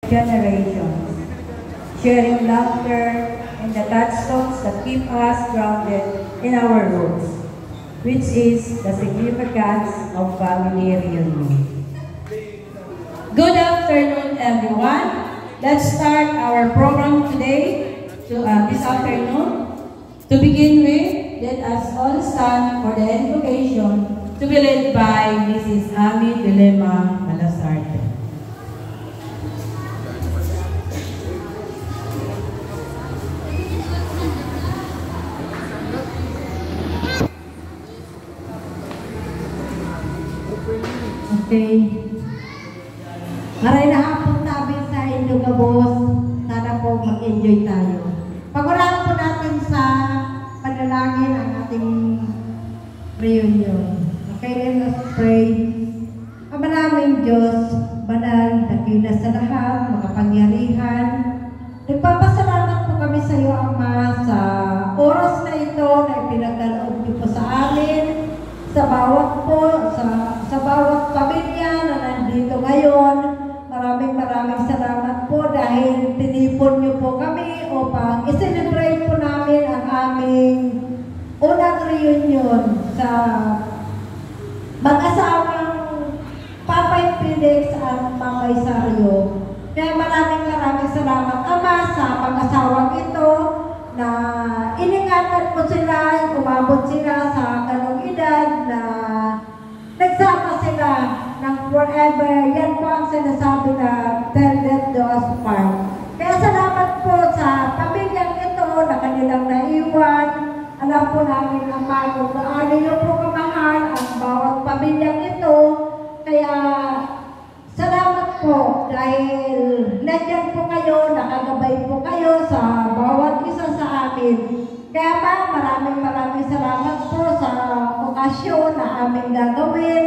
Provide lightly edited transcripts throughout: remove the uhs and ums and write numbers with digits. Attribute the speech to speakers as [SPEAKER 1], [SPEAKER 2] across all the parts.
[SPEAKER 1] generations, sharing laughter and the touchstones that keep us grounded in our roots, which is the significance of family reunion. Good afternoon, everyone. Let's start our program today, this afternoon. To begin with, let us all stand for the invocation to be led by Mrs. Ami Dilema Malasarte.
[SPEAKER 2] Okay. Maray na hapon namin sa inyo, kabos. Sana po mag-enjoy tayo. Pag-ulaan po natin sa panalangin ang ating reunion. Okay, let us pray. Ama naming Diyos, banal, dakila sa lahat, makapangyarihan. Nagpapasalamat po kami sa iyo, Ama, sa oras na ito na ipinagkaloob niyo po sa amin, sa bawat pamilya na nandito ngayon. Maraming salamat po dahil tinipon niyo po kami upang i-celebrate po namin ang aming unang reunion sa mag-asawang Papay Felix at Mamay Sario. Kaya maraming salamat, Ama, sa mag-asawang ito na iningatan mo sila, umabot sila sa ganong edad na nagsama sila ng forever. Yan po ang sinasabi na till death do us part. Kaya salamat po sa pamilyang ito na kanilang naiwan. Alam po namin, Ama, kung gaano niyo po kamahal ang bawat pamilyang ito. Kaya salamat po dahil nandiyan po kayo, nakagabay po kayo sa bawat isa sa amin. Kaya maraming salamat po sa okasyon na aming gagawin.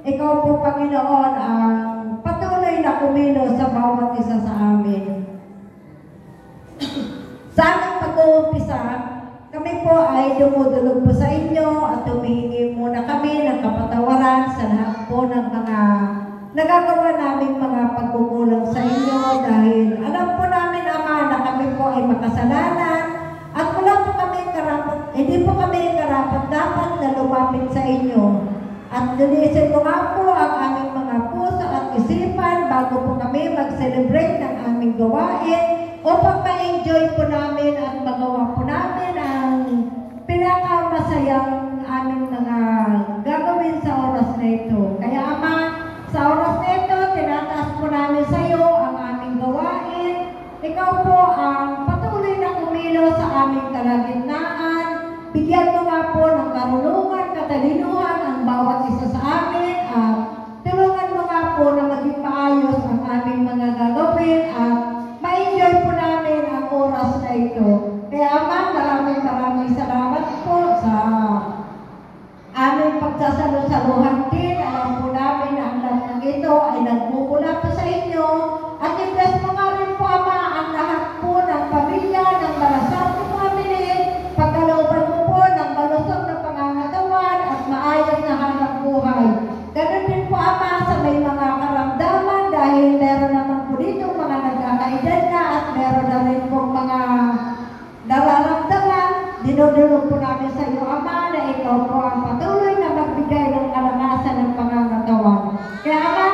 [SPEAKER 2] Ikaw po, Panginoon, ang patuloy na kumilos sa bawat isa sa amin. Sa aming pag-uumpisa, kami po ay dumudulog po sa inyo at humihingi muna kami ng kapatawaran sa lahat po ng mga nagagawa namin mga pagkukulang sa inyo dahil alam po namin, Ama, na kami po ay makasalanan at hindi po kami karapat-dapat na lumapit sa inyo. At linisin mo nga po ang aming mga puso at isipan bago po kami mag-celebrate ng aming gawain upang ma-enjoy po namin at magawa po namin ang pinakamasayang aming mga gagawin sa oras na ito. Kaya, Ama, sa oras na ito, tinataas po namin sa iyo ang aming gawain. Ikaw po ang patuloy na kumilos sa aming kalagitnaan. Bigyan mo nga po ng karunungan, katalinuhan ang bawat isa sa amin at tulungan mo nga po na maging maayos ang aming mga gagawin at ma-enjoy po namin ang oras na ito. Kaya, Ama, maraming salamat po sa aming pagsasalusaluhan din. Alam po namin na ang lahat ng ito ay nagmumula po sa inyo at i-bless mo nga rin po, Ama, ang lahat po ng pamilya, ng Malasarte family, pagkalooban mo po ng malusog na pangangatawan at maayos na hanap buhay. Ganun din po, Ama, sa may mga karamdaman dahil meron naman po dito mga nagkakaedad na at meron na rin po mga nararamdaman. Dinudulog po namin sa iyo, Ama, na ikaw po ang patuloy na magbigay ng kalakasan ng pangangatawan. Kaya, Ama,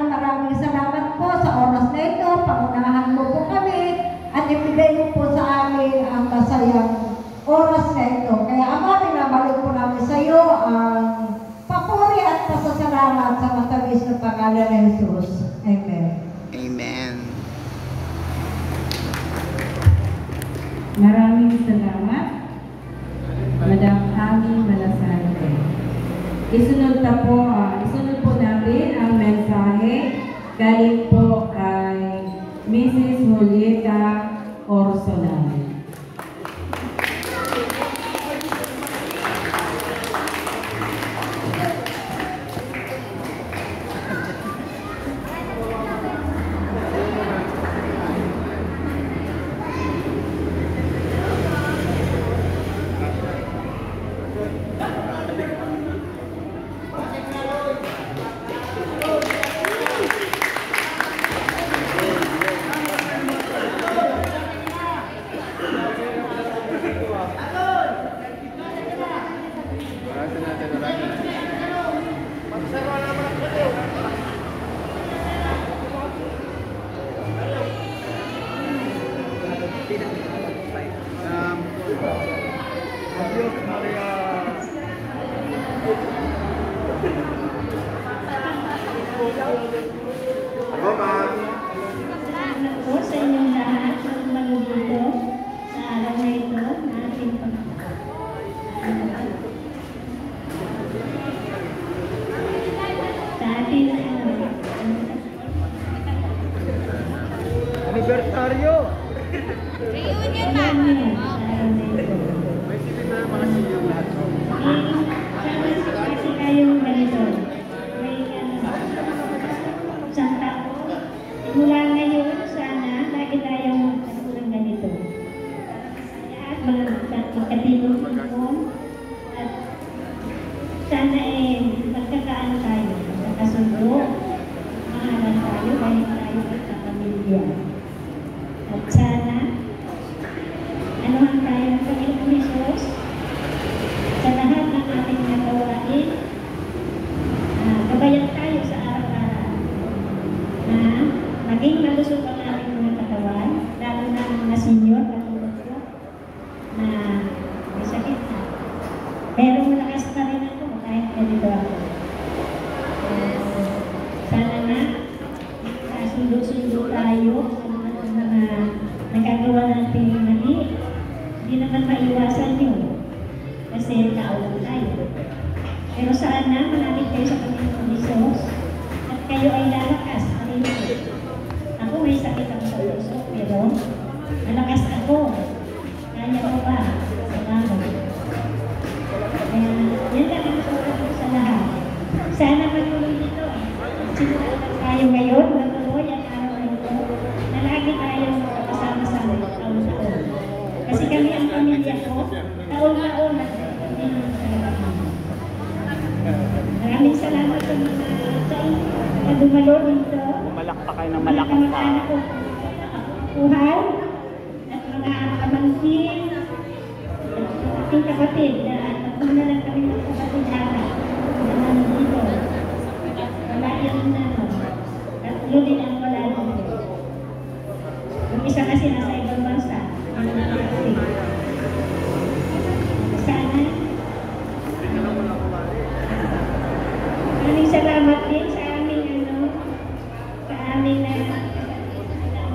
[SPEAKER 2] maraming salamat po sa oras na ito. Pangunahan mo po kami at ibigay mo po sa amin ang masayang oras na ito. Kaya, Ama, binabalik po namin sa iyo ang papuri at pasasalamat sa matamis na pangalan ng Jesus. Amen.
[SPEAKER 3] Amen.
[SPEAKER 1] Maraming salamat, Madam Ami Malasarte. Isunod po natin ang mensahe galing po kay Mrs. Julieta Orsolan.
[SPEAKER 3] Anibersaryo!
[SPEAKER 4] Reunion na.
[SPEAKER 3] May silip na mga senior lahat.
[SPEAKER 5] Kasi tayong ganito. May isang tao. Mula ngayon, sana lagi tayong magkatulang ganito. At magkatulong mo. At sana magkakaano tayo. Magkakasundo. Mahalan tayo dahil tayo ay kapamilya. At sana anuhan tayo ng Panginoong Hesus sa lahat ng ating nagawain. Gabayan tayo sa araw-araw na maging malusog ang ating mga katawan, lalo na ang mga senior katulad ko na may sakit na. Pero malakas pa rin ako kahit ganito ako. Sana na sundo-sundo tayo sa mga nagagawa natin mali. Hindi naman maiwasan yun kasi tao tayo. Pero sana manamit kayo sa Panginoong Hesus at kayo ay lalakas. Ako may sakit ako sa puso pero malakas ako. Kaya ko ba? Salamat. Kaya yan lang ang sulat ko sa lahat. Sana matuloy dito. Sinulat tayo ngayon, matuloy ang araw na ito na lagi tayong kasama-sama taon-taon. Kasi kami ang pamilya ko, taon-taon at maraming salamat sa mga na dumalo dito.
[SPEAKER 3] Malakpak kayo ng malakas
[SPEAKER 5] Mga anak ko, buhay, at mga pamangkin, at ating kapatid, na natuna lang kami ng kapatid natin, na nandito. Wala yung tatlo din ang wala dito. Yung isa kasi nasa ibang bansa, ang natin. Sana, maraming salamat din sa aming sa aming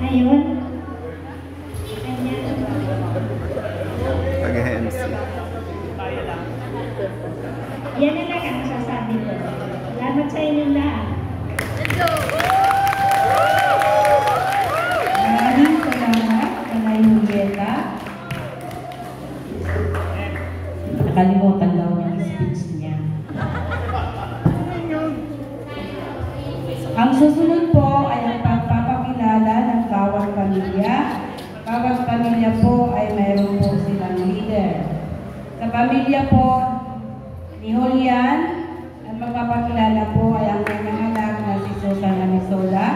[SPEAKER 5] ngayon. Kanya.
[SPEAKER 6] Pag-MC.
[SPEAKER 5] Yan na lang ang masasabi ko. Salamat sa inyong lahat.
[SPEAKER 1] Maraming salamat, Nanay Julieta. Nakalimutan daw yung speech niya. Ang susunod po ay ang pagpapakilala ng bawat pamilya. Bawat pamilya po ay mayroon po silang leader. Sa pamilya po ni Julian, ang magpapakilala po ay ang kanyang anak na si Susan Anisola.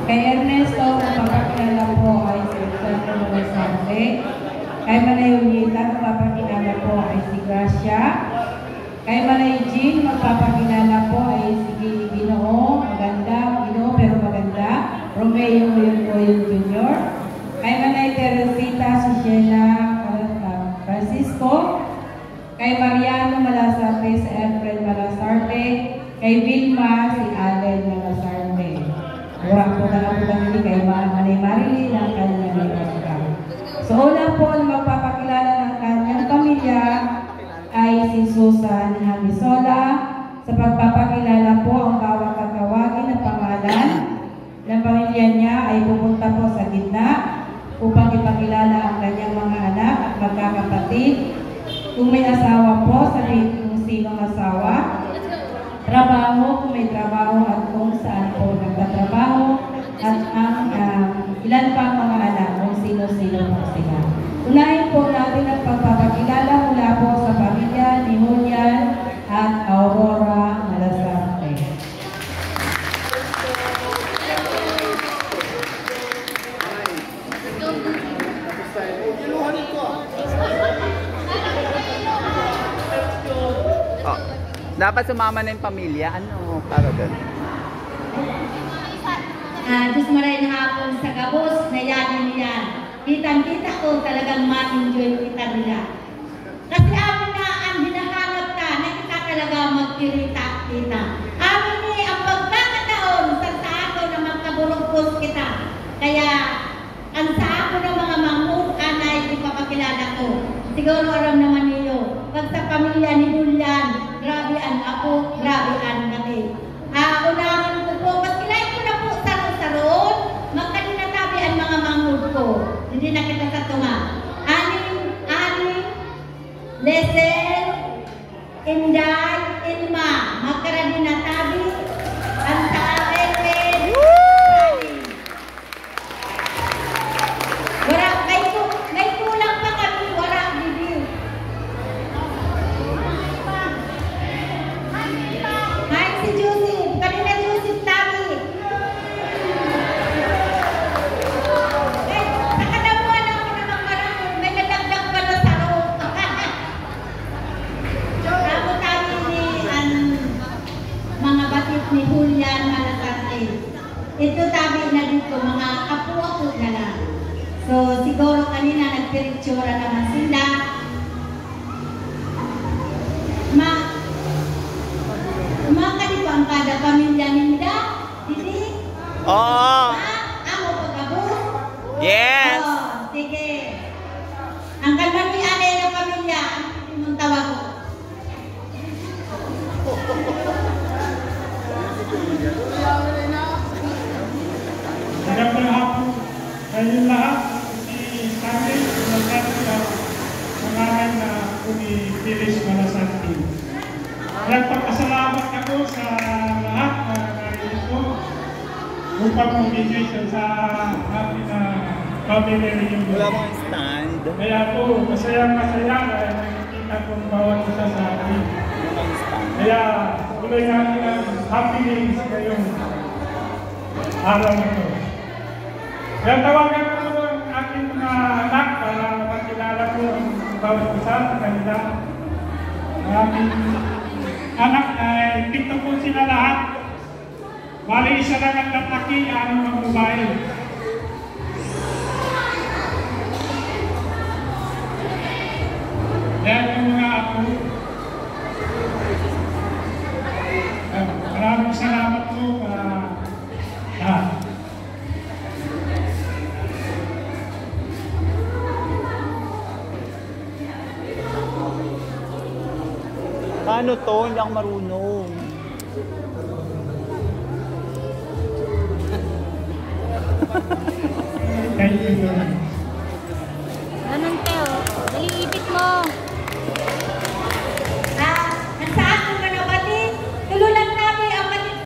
[SPEAKER 1] Kay Ernesto, ang magpapakilala po ay si Alexander Molasante. Kay Manay Julieta, ang magpapakilala po ay si Gracia. Kay Manay Jean, magpapakilala po ay si Ginoo, maganda, Ginoo pero maganda, Romeo William Jr. Kay Manay Teresita, si Sheila Francisco. Kay Mariano Malasarte, si Alfred Malasarte. Kay Vilma, si Allen Malasarte. Mura po na po kami kay Manay Marilyn ang kanyang nagkakasal. So una po ang magpapakilala ng kanyang pamilya ay si Susan Anisola. Sa pagpapakilala po, ang bawat tatawagin ng pangalan ng pamilya niya ay pupunta po sa gitna upang ipakilala ang kanyang mga anak at magkakapatid. Kung may asawa po, sabihin kung sinong asawa. Trabaho, kung may trabaho at kung saan po nagtatrabaho. At ang ilan pang mga anak, kung sino-sino po sila. Unahin po natin ang pagpapakilala mula po sa pamilya ni Julian at Aurora Malasarte.
[SPEAKER 6] Oh, dapat sumama na yung pamilya. Ano? Para doon.
[SPEAKER 2] Diyos maray hapon sa gabos na yan niya. Kitang-kita ko talagang ma-enjoy kita nila. Kasi amin na ang hinahanap ka na kita talaga magkirita-kita. Amin ni ang pagkakataon sa ako na magkaburugpos kita. Kaya ang sa ako ng mga manghukan ay ipapakilala ko. Siguro aram naman niyo. Pag sa pamilya ni Julian, grabe ang ako, grabe ang kami. Unahan ko po, paskilain ko na po sa saron.
[SPEAKER 7] hindi na kita katuma. Aning, lesson, inday, inma, magkara din na tabi, ang taarel, wala, may kulang pa kami, wala, bibiw. Hi, si Joseph, kanina Joseph tabi. Nakadamuan ako na magkaroon, may nadagdag pa na saro. Ako tabi ni mga batit ni Julian Malasarte. Ito tabi na dito, mga apo-apo na lang. So, siguro kanina nagpiritsura naman sila. Makali pa ang kada pamilya ninda? Didi?
[SPEAKER 6] Oo.
[SPEAKER 7] Amo pagabo?
[SPEAKER 6] Yes.
[SPEAKER 7] Oh, sige. Ang kalman ni Ane ng pamilya, ang mong tawag ko.
[SPEAKER 8] Magandang hapon kayong lahat. Si Sami, pangalan na ako ni Phyllis Malasarte. Nagpapasalamat ako sa lahat na narito upang mag-igay sa ating family reunion.
[SPEAKER 6] Wala mong stand.
[SPEAKER 8] Kaya po, masayang masaya dahil nakikita kong bawat isa sa atin. Kaya tuloy natin ang happiness ngayong araw na ito. Kaya tawagan ko ang aking mga anak para makilala ko ang bawat isa sa kanila. Ang aking anak ay pito po sila lahat. Bali isa lang ang lalaki, anong ang babae. Yan yung mga ako. Maraming salamat po lahat.
[SPEAKER 6] Paano to? Hindi ako marunong.
[SPEAKER 8] Thank you.